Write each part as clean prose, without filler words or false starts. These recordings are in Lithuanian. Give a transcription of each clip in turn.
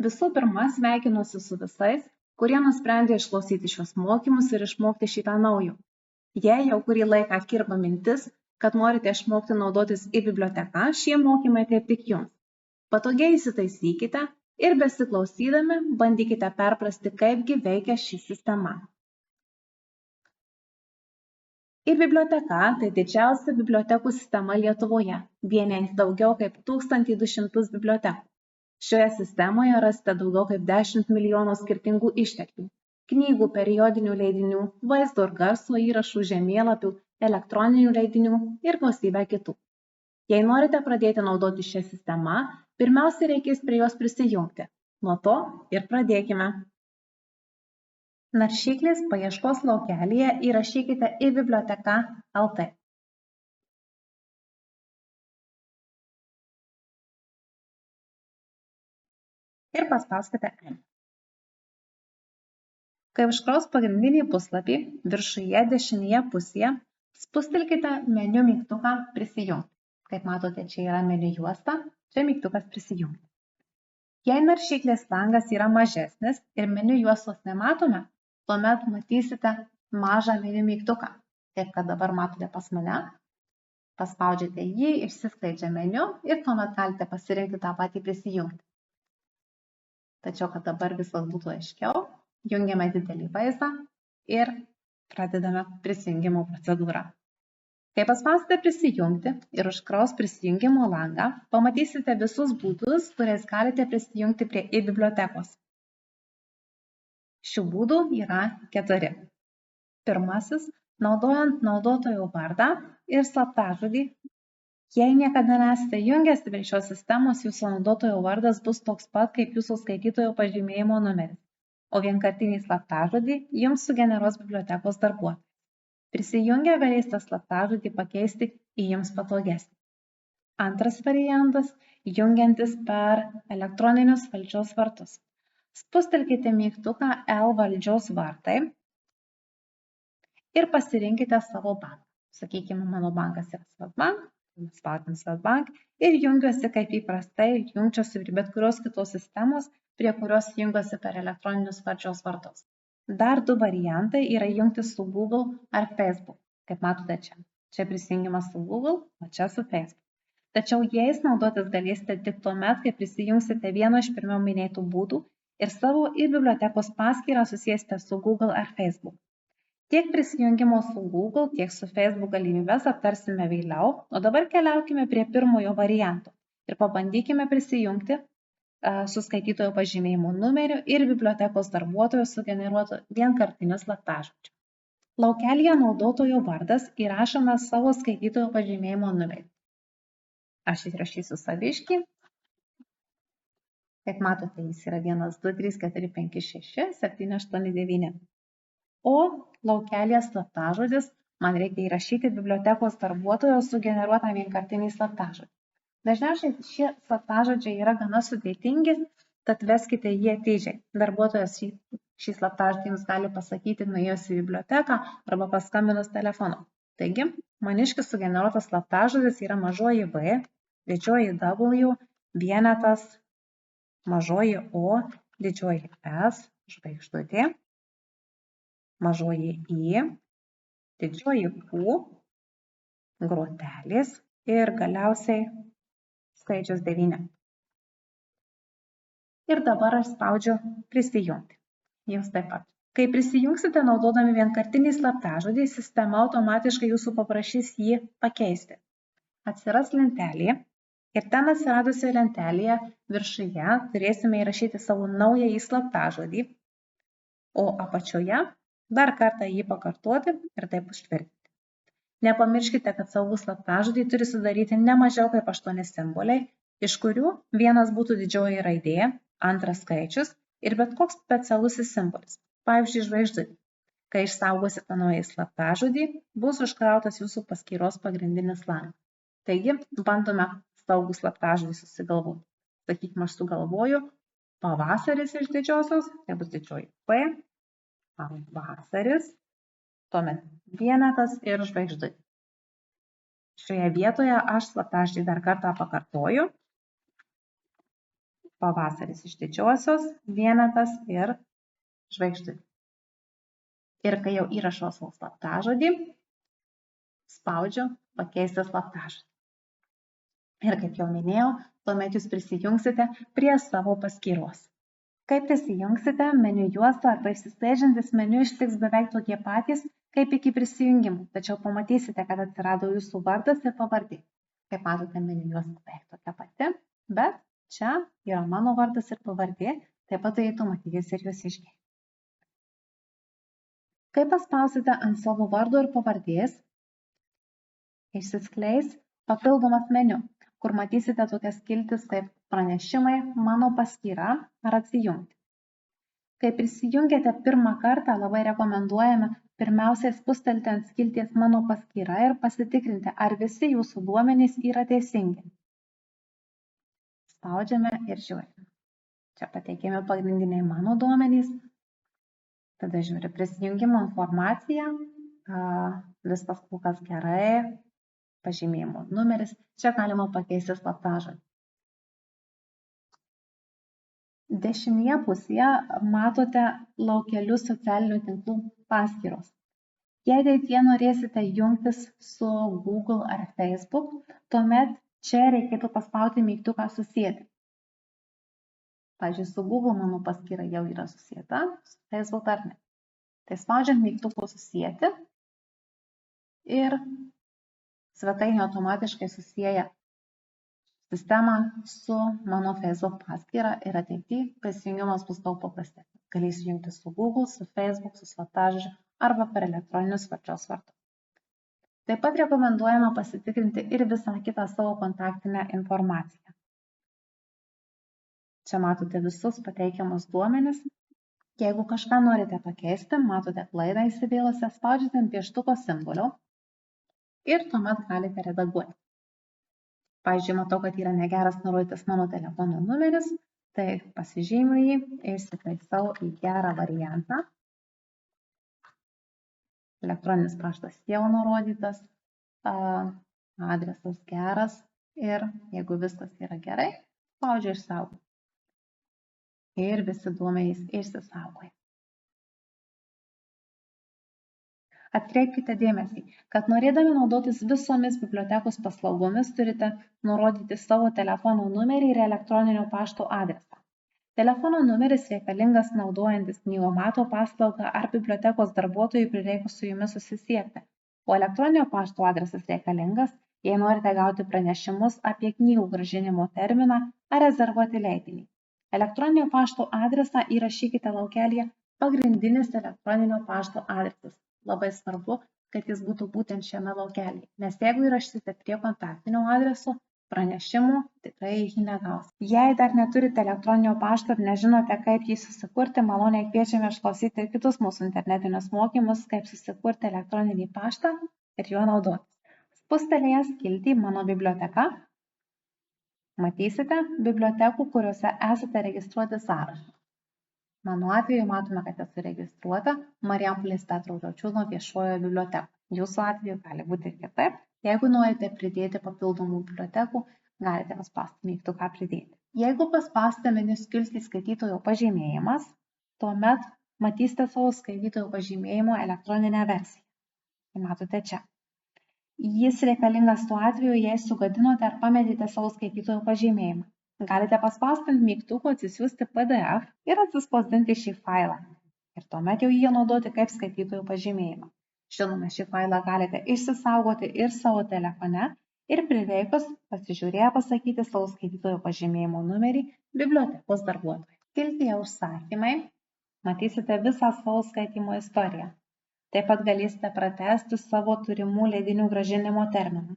Visų pirma, sveikinuosi su visais, kurie nusprendė išklausyti šios mokymus ir išmokti šitą naujo. Jei jau kurį laiką kirba mintis, kad norite išmokti naudotis e-biblioteka, šie mokymai kaip tik jums. Patogiai įsitaisykite ir besiklausydami bandykite perprasti, kaipgi veikia ši sistema. E-biblioteka tai didžiausia bibliotekų sistema Lietuvoje, vienijanti daugiau kaip 1200 bibliotekų. Šioje sistemoje rasite daugiau kaip 10 milijonų skirtingų išteklių – knygų, periodinių leidinių, vaizdo ir garso įrašų, žemėlapių, elektroninių leidinių ir gausybę kitų. Jei norite pradėti naudoti šią sistemą, pirmiausia reikės prie jos prisijungti. Nuo to ir pradėkime. Naršyklės paieškos laukelyje įrašykite e-biblioteka LT. Ir paspauskite Enter. Kai užkraus pagrindinį puslapį, viršuje dešinėje pusėje spustelkite meniu mygtuką Prisijungti. Kaip matote, čia yra meniu juosta, čia mygtukas Prisijungti. Jei naršyklės langas yra mažesnis ir meniu juostos nematome, tuomet matysite mažą meniu mygtuką, kaip kad dabar matote pas mane. Paspaudžiate jį, išsiskleidžia meniu ir tuomet galite pasirinkti tą patį Prisijungti. Tačiau, kad dabar viskas būtų aiškiau, jungiame didelį vaizdą ir pradedame prisijungimo procedūrą. Kai paspausite prisijungti ir užkraus prisijungimo langą, pamatysite visus būdus, kuriais galite prisijungti prie e-bibliotekos. Šių būdų yra 4. Pirmasis, naudojant naudotojo vardą ir slaptažodį. Jei niekada nesate jungęs prie šios sistemos, jūsų naudotojo vardas bus toks pat kaip jūsų skaitytojo pažymėjimo numeris, o vienkartinį slaptažodį jums sugeneruos bibliotekos darbuotojas. Prisijungę galėsite slaptažodį pakeisti į jums patogesnį. Antras variantas – jungiantis per elektroninius valdžios vartus. Spustelkite mygtuką L valdžios vartai ir pasirinkite savo banką. Sakykime, mano bankas yra Swedbank. Spausdinu Swedbank ir jungiuosi kaip įprastai jungčiausi prie bet kurios kitos sistemos, prie kurios jungiuosi per elektroninius valdžios vartus. Dar 2 variantai yra jungtis su Google ar Facebook, kaip matote čia. Čia prisijungimas su Google, o čia su Facebook. Tačiau jais naudotis galėsite tik tuomet, kai prisijungsite vieno iš pirmiau minėtų būdų ir savo e-bibliotekos paskyrą susijęsite su Google ar Facebook. Tiek prisijungimo su Google, tiek su Facebook galimybės aptarsime vėliau, o dabar keliaukime prie pirmojo varianto ir pabandykime prisijungti su skaitytojo pažymėjimo numeriu ir bibliotekos darbuotojo sugeneruotu vienkartiniu slaptažodžiu. Laukelyje naudotojo vardas įrašome savo skaitytojo pažymėjimo numerį. Aš įrašysiu Saviškį. Kaip matote, jis yra 1, 2, 3, 4, 5, 6, 7, 8, 9. O laukelėje slaptažodis man reikia įrašyti bibliotekos darbuotojo sugeneruotą vienkartinį slaptažodį. Dažniausiai šie slaptažodžiai yra gana sudėtingi, tad veskite jį atidžiai. Darbuotojas šį slaptažodį jums gali pasakyti nuėjus į biblioteką arba paskambinus telefonu. Taigi, maniškis sugeneruotas slaptažodis yra mažoji V, didžioji W, vienetas, mažoji O, didžioji S, žvaigždutė, mažoji I, didžioji Q, grotelės ir galiausiai skaičius 9. Ir dabar aš spaudžiu prisijungti. Jūs taip pat. Kai prisijungsite naudodami vienkartinį slaptažodį, sistema automatiškai jūsų paprašys jį pakeisti. Atsiras lentelė ir ten atsiradusioje lentelėje viršuje turėsime įrašyti savo naująjį slaptažodį, o apačioje dar kartą jį pakartoti ir taip užtvirtinti. Nepamirškite, kad savų slaptažodį turi sudaryti ne mažiau kaip 8 simboliai, iš kurių vienas būtų didžioji raidė, antras skaičius ir bet koks specialusis simbolis, pavyzdžiui, žvaigždutė. Kai išsaugosite naują slaptažodį, bus užkrautas jūsų paskyros pagrindinis langas. Taigi, bandome saugų slaptažodį susigalvoti. Sakykime, aš sugalvoju pavasaris iš didžiosios, tai bus didžioji P, vasaris, tuomet vienetas ir žvaigždutė. Šioje vietoje aš slaptažodį dar kartą pakartoju pavasaris iš didžiosios, vienetas ir žvaigždutė. Ir kai jau įrašau savo slaptažodį, spaudžiu pakeisti slaptažodį. Ir kaip jau minėjau, tuomet jūs prisijungsite prie savo paskyros. Kai prisijungsite, meniu juosta arba išsiskleidžiantis meniu išliks beveik tokie patys, kaip iki prisijungimo, tačiau pamatysite, kad atsirado jūsų vardas ir pavardė. Kaip matote, meniu juosta beveik tokia pati, bet čia yra mano vardas ir pavardė, taip pat turėtų matytis ir jūs išgiai. Kai paspausite ant savo vardo ir pavardės, išsiskleis papildomas meniu, kur matysite tokias skiltis kaip pranešimai, mano paskyra ar atsijungti. Kai prisijungiate pirmą kartą, labai rekomenduojame pirmiausiai spustelti ant skilties mano paskyra ir pasitikrinti, ar visi jūsų duomenys yra teisingi. Spaudžiame ir žiūrime. Čia pateikiami pagrindiniai mano duomenys. Tada žiūri prisijungimo informaciją, viskas kol kas gerai, pažymėjimo numeris. Čia galima pakeisti slaptažodį. Dešinėje pusėje matote laukelius socialinių tinklų paskyros. Jei ateityje norėsite jungtis su Google ar Facebook, tuomet čia reikėtų paspausti mygtuką susieti. Pavyzdžiui, su Google mano paskyra jau yra susieta, su Facebook dar ne. Tai spaudžiant mygtuką susieti ir svetainė automatiškai susieja sistemą su mano Facebook paskyra ir ateityje prisijungimas bus daug paprastesnis. Galėsiu jungtis su Google, su Facebook, su slaptažodžiu arba per elektroninius valdžios vartus. Taip pat rekomenduojama pasitikrinti ir visą kitą savo kontaktinę informaciją. Čia matote visus pateikiamus duomenis. Jeigu kažką norite pakeisti, matote klaidą įsivėlusią, spaudžiate ant pieštuko simbolio ir tuomet galite redaguoti. Pavyzdžiui, matau, kad yra negeras nurodytas mano telefono numeris, tai pasižymiu jį ir įsitaisau į gerą variantą. Elektroninis paštas jau nurodytas, adresas geras ir jeigu viskas yra gerai, spaudžiu išsaugoti. Ir visi duomenys išsisaugoja. Atkreipkite dėmesį, kad norėdami naudotis visomis bibliotekos paslaugomis turite nurodyti savo telefono numerį ir elektroninio pašto adresą. Telefono numeris reikalingas naudojantis knygomato paslaugą ar bibliotekos darbuotojui prireikus su jumis susisiekti, o elektroninio pašto adresas reikalingas, jei norite gauti pranešimus apie knygų grąžinimo terminą ar rezervuoti leidinį. Elektroninio pašto adresą įrašykite laukelyje pagrindinis elektroninio pašto adresas. Labai svarbu, kad jis būtų būtent šiame laukelyje, nes jeigu įrašysite prie kontaktinio adreso, pranešimų tikrai jį negaus. Jei dar neturite elektroninio pašto ir nežinote, kaip jį susikurti, maloniai kviečiame išklausyti ir kitus mūsų internetinius mokymus, kaip susikurti elektroninį paštą ir juo naudotis. Spustelėjęs skiltį Mano biblioteka, matysite bibliotekų, kuriuose esate registruoti sąrašą. Mano atveju matome, kad esu registruota Marijampolės Petro Ročiūno viešojoje bibliotekoje. Jūsų atveju gali būti ir kitaip. Jeigu norite pridėti papildomų bibliotekų, galite paspausti mygtuką pridėti. Jeigu paspausite meniu skiltį skaitytojo pažymėjimas, tuomet matysite savo skaitytojo pažymėjimo elektroninę versiją. Tai matote čia. Jis reikalingas tuo atveju, jei sugadinote ar pametėte savo skaitytojo pažymėjimą. Galite paspausti ant mygtuko atsisiųsti PDF ir atsispausdinti šį failą. Ir tuomet jau jį naudoti kaip skaitytojų pažymėjimą. Žinoma, šį failą galite išsisaugoti ir savo telefone ir prireikus pasižiūrėję pasakyti savo skaitytojų pažymėjimo numerį bibliotekos darbuotojui. Skiltyje užsakymai matysite visą savo skaitymo istoriją. Taip pat galėsite pratęsti savo turimų leidinių grąžinimo terminą.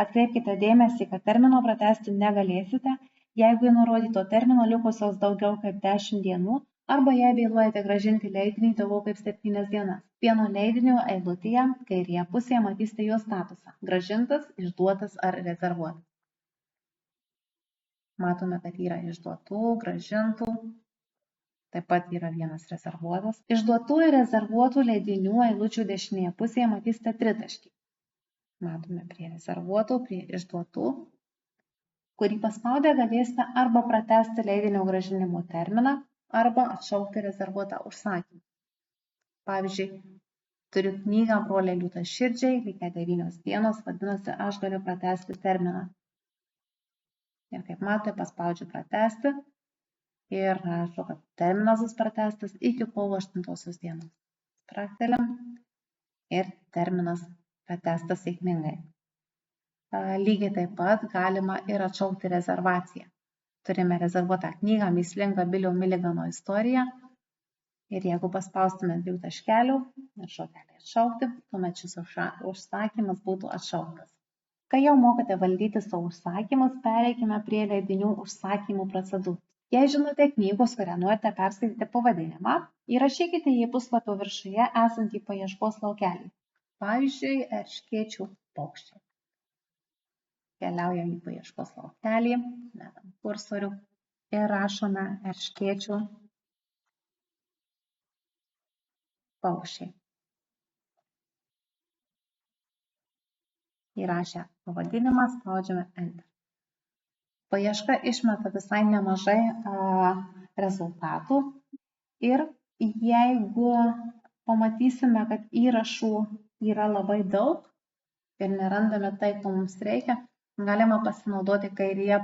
Atkreipkite dėmesį, kad termino pratęsti negalėsite, jeigu nurodyto termino likusios daugiau kaip 10 dienų arba jei vėluojate grąžinti leidinį daugiau kaip 7 dienas. Vieno leidinio eilutėje kairėje pusėje matysite jo statusą – grąžintas, išduotas ar rezervuotas. Matome, kad yra išduotų, grąžintų, taip pat yra vienas rezervuotas. Išduotų ir rezervuotų leidinių eilučių dešinėje pusėje matysite tritaškį. Matome prie rezervuotų, prie išduotų. kurį paspaudę galėsite arba pratęsti leidinio grąžinimo terminą, arba atšaukti rezervuotą užsakymą. Pavyzdžiui, turiu knygą Broliai liūtaširdžiai, likę 9 dienos, vadinasi, aš galiu pratęsti terminą. Ir kaip matote, paspaudžiu pratęsti ir rašo, kad terminas bus pratęstas iki kovo 8 dienos. Spragtelim ir terminas pratęstas sėkmingai. Lygiai taip pat galima ir atšaukti rezervaciją. Turime rezervuotą knygą Mįslingą Bilio Miligano istoriją. Ir jeigu paspaustumėt 2 taškelių ir šokelį atšaukti, tuomet šis užsakymas būtų atšauktas. Kai jau mokate valdyti savo užsakymus, pereikime prie leidinių užsakymų procedūrų. Jei žinote knygos, kurią norite perskaityti pavadinimą, įrašykite jį puslapio viršuje esantį paieškos laukelį. Pavyzdžiui, Erškėčių paukščiai. Keliaujame į paieškos laukelį, dedam kursorių ir rašome Erškėčių paukščiai. Įrašę pavadinimą, spaudžiame Enter. Paieška išmeta visai nemažai rezultatų ir jeigu pamatysime, kad įrašų yra labai daug ir nerandame tai, ko mums reikia, galima pasinaudoti kairėje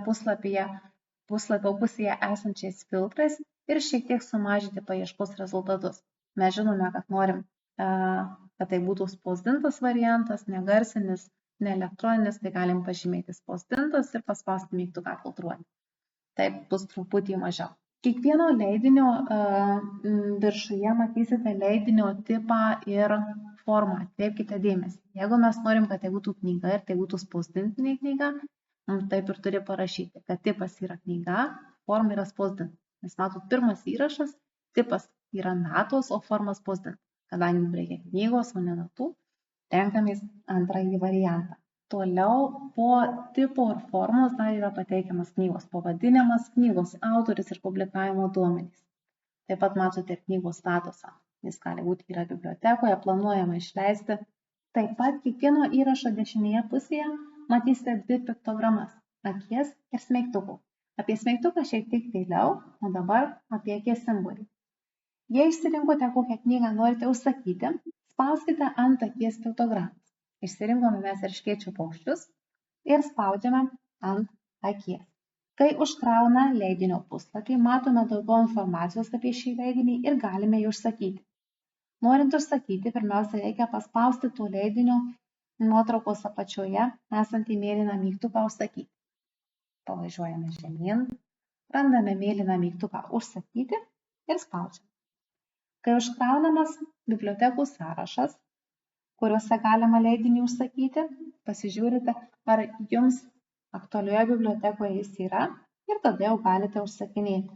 puslapio pusėje esančiais filtrais ir šiek tiek sumažinti paieškos rezultatus. Mes žinome, kad norim, kad tai būtų spausdintas variantas, ne garsinis, ne elektroninis, tai galim pažymėti spausdintas ir paspausti mygtuką filtruoti. Taip bus truputį mažiau. Kiekvieno leidinio viršuje matysite leidinio tipą ir formą. Atkreipkite dėmesį. Jeigu mes norim, kad tai būtų knyga ir tai būtų spausdintinė knyga, taip ir turi parašyti, kad tipas yra knyga, forma yra spausdinta. Nes matot, pirmas įrašas, tipas yra natos, o forma spausdinta. Kadangi mums reikia knygos, o ne natų, renkamės antrąjį variantą. Toliau po tipo ir formos dar yra pateikiamas knygos pavadinimas, knygos autoris ir publikavimo duomenys. Taip pat matote ir knygos statusą. Jis gali būti yra bibliotekoje, planuojama išleisti. Taip pat kiekvieno įrašo dešinėje pusėje matysite 2 piktogramas – akies ir smeigtukų. Apie smeigtuką šiek tiek vėliau, o dabar apie akies simbolį. Jei išsirinkote, kokią knygą norite užsakyti, spauskite ant akies piktogramą. Išsirinkome mes Erškėčių paukščius ir spaudžiame ant akies. Kai užkrauna leidinio puslapį, matome daugiau informacijos apie šį leidinį ir galime jį užsakyti. Norint užsakyti, pirmiausia reikia paspausti to leidinio nuotraukos apačioje esantį mėlyną mygtuką užsakyti. Pavažiuojame žemyn, randame mėlyną mygtuką užsakyti ir spaudžiame. Kai užkraunamas bibliotekų sąrašas, kuriuose galima leidinį užsakyti, pasižiūrite, ar jums aktualioje bibliotekoje jis yra ir tada jau galite užsakinėti.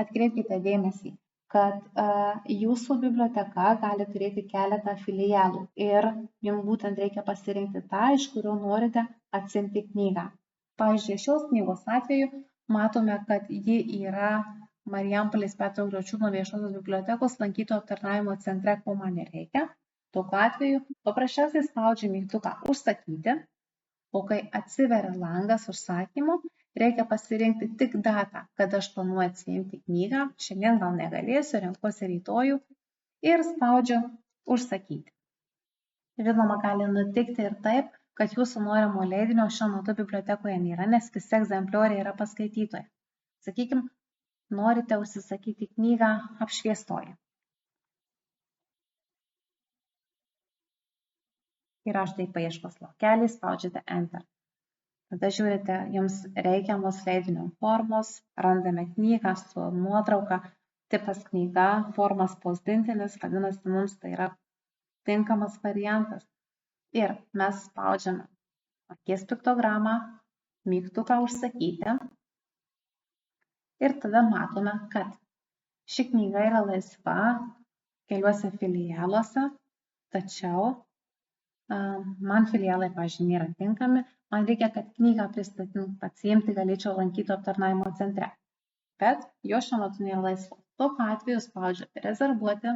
Atkreipkite dėmesį, kad jūsų biblioteka gali turėti keletą filialų ir jums būtent reikia pasirinkti tą, iš kurio norite atsiimti knygą. Pavyzdžiui, šios knygos atveju matome, kad ji yra Marijampolės Petro Griočiūno viešosios bibliotekos lankytojų aptarnavimo centre, ko man nereikia. Tokiu atveju paprasčiausiai spaudžiu mygtuką užsakyti, o kai atsiveria langas užsakymo, reikia pasirinkti tik datą, kada aš planuoju atsiimti knygą. Šiandien gal negalėsiu, renkuosi rytojų ir spaudžiu užsakyti. Žinoma, gali nutikti ir taip, kad jūsų norimo leidinio šiuo metu bibliotekoje nėra, nes visi egzemplioriai yra paskaitytojai. Sakykime, norite užsisakyti knygą Apšviestoji. Įrašote į paieškos laukelį, spaudžiate Enter. Tada žiūrite, jums reikiamos leidinio formos, randame knygą su nuotrauka, tipas knyga, forma spausdintinis, vadinasi, mums tai yra tinkamas variantas. Ir mes spaudžiame akies piktogramą, mygtuką užsakyti ir tada matome, kad ši knyga yra laisva keliuose filialuose, tačiau man filialai, pavyzdžiui, nėra tinkami, man reikia, kad knygą pasiimti galėčiau lankytojų aptarnavimo centre, bet jo šiuo metu nėra laisvos. Tokiu atveju spaudžiu rezervuoti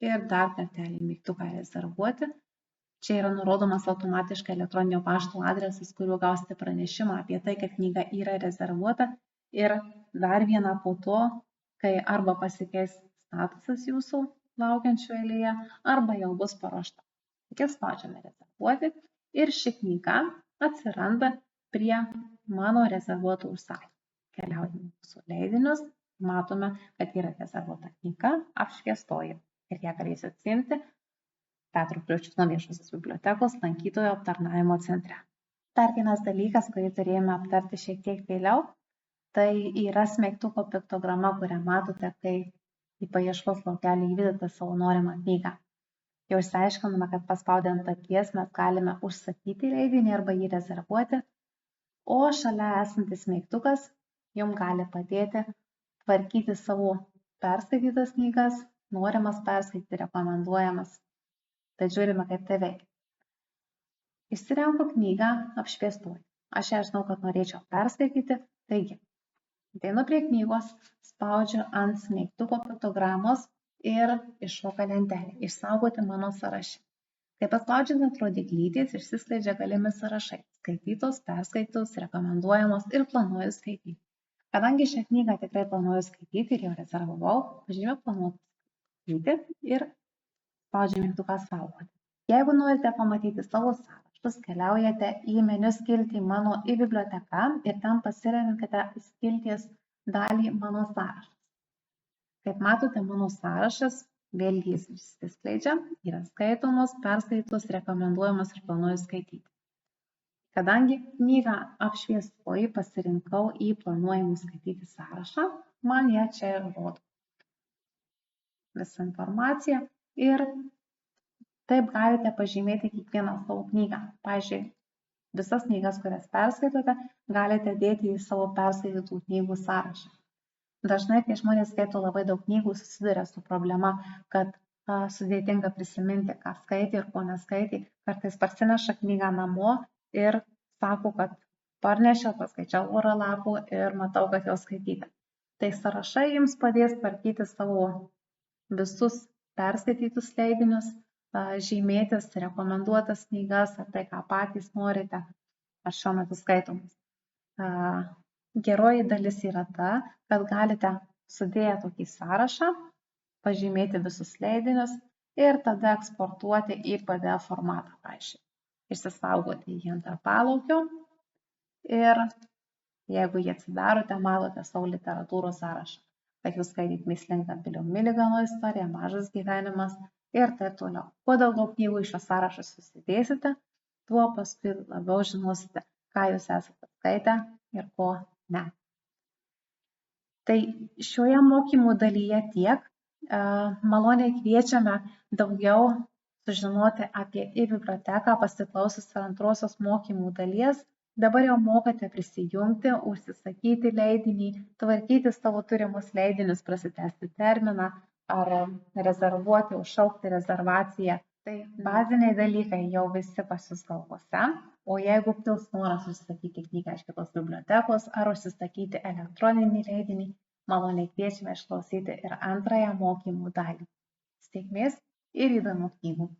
ir dar kartelį mygtuką rezervuoti Čia yra nurodomas automatiškai elektroninio pašto adresas, kuriuo gausite pranešimą apie tai, kad knyga yra rezervuota. Ir dar viena po to, kai arba pasikeis statusas jūsų laukiančių eilėje, arba jau bus paruošta. Taigi spaudžiame rezervuoti ir ši knyga atsiranda prie mano rezervuotų užsakymų. Keliaujame į mūsų leidinius, matome, kad yra rezervuota knyga apšviestoji ir ją galėsiu atsiimti Petro Kriaučiūno viešosios bibliotekos lankytojo aptarnavimo centre. Dar vienas dalykas, kurį turėjome aptarti šiek tiek vėliau, tai yra smeigtuko piktograma, kurią matote, kai į paieškos laukelį įvedate savo norimą knygą. Jau išsiaiškinome, kad paspaudę ant akies mes galime užsakyti leidinį arba jį rezervuoti, o šalia esantis smeigtukas jums gali padėti tvarkyti savo perskaitytas knygas, norimas perskaityti, rekomenduojamas. Tad žiūrime, kaip tai veikia. Išsirenku knygą apšviestoji. Aš ją žinau, kad norėčiau perskaityti, taigi ateinu prie knygos, spaudžiu ant smeigtuko piktogramos ir iššoka lentelė išsaugoti mano sąraše. Kai paspaudžiate ant rodyklytės, išsiskleidžia galimi sąrašai – skaitytos, perskaitytos, rekomenduojamos ir planuoju skaityti. Kadangi šią knygą tikrai planuoju skaityti ir jau rezervavau, pažymiu planuoti skaityti ir spaudžiu mygtuką saugoti. Jeigu norite pamatyti savo sąrašus, keliaujate į meniu skiltį mano į biblioteką ir ten pasirinkite skilties dalį mano sąrašas. Kaip matote, mano sąrašas, vėlgi jis išsiskleidžia, yra skaitomos, perskaitos, rekomenduojamos ir planuoju skaityti. Kadangi knygą apšviestoji pasirinkau į planuojamų skaityti sąrašą, man ją čia ir rodo visą informaciją. Ir taip galite pažymėti kiekvieną savo knygą. Pavyzdžiui, visas knygas, kurias perskaitote, galite dėti į savo perskaitytų knygų sąrašą. Dažnai, kai žmonės skaito labai daug knygų, susiduria su problema, kad sudėtinga prisiminti, ką skaitė ir ko neskaitė. Kartais parsineša knygą namo ir sako, kad parnešiau, paskaičiau porą lapų ir matau, kad jau skaityti. Tai sąrašai jums padės tvarkyti savo visus perskaitytus leidinius, žymėtis rekomenduotas knygas, ar tai, ką patys norite, ar šiuo metu skaitomus. Geroji dalis yra ta, kad galite sudėję tokį sąrašą, pažymėti visus leidinius ir tada eksportuoti į PDF formatą, pavyzdžiui. Išsisaugoti jį ant palaukio ir jeigu jį atsidarote, matote savo literatūros sąrašą. Kad jūs skaitėt Mįslingą Bilio Miligano istoriją, Mažas gyvenimas ir taip toliau. Kuo daugiau knygų iš šio sąrašo susidėsite, tuo paskui labiau žinosite, ką jūs esate skaitę ir ko ne. Tai šioje mokymų dalyje tiek. Maloniai kviečiame daugiau sužinoti apie e-biblioteką pasiklausius antrosios mokymų dalies. Dabar jau mokate prisijungti, užsisakyti leidinį, tvarkyti savo turimus leidinius, prasitęsti terminą ar rezervuoti, užšaukti rezervaciją. Tai baziniai dalykai jau visi pas jūs galvose, o jeigu kils noras užsisakyti knygą iš kitos bibliotekos ar užsisakyti elektroninį leidinį, maloniai kviečiame išklausyti ir antrąją mokymų dalį. Sėkmės ir įdomių knygų!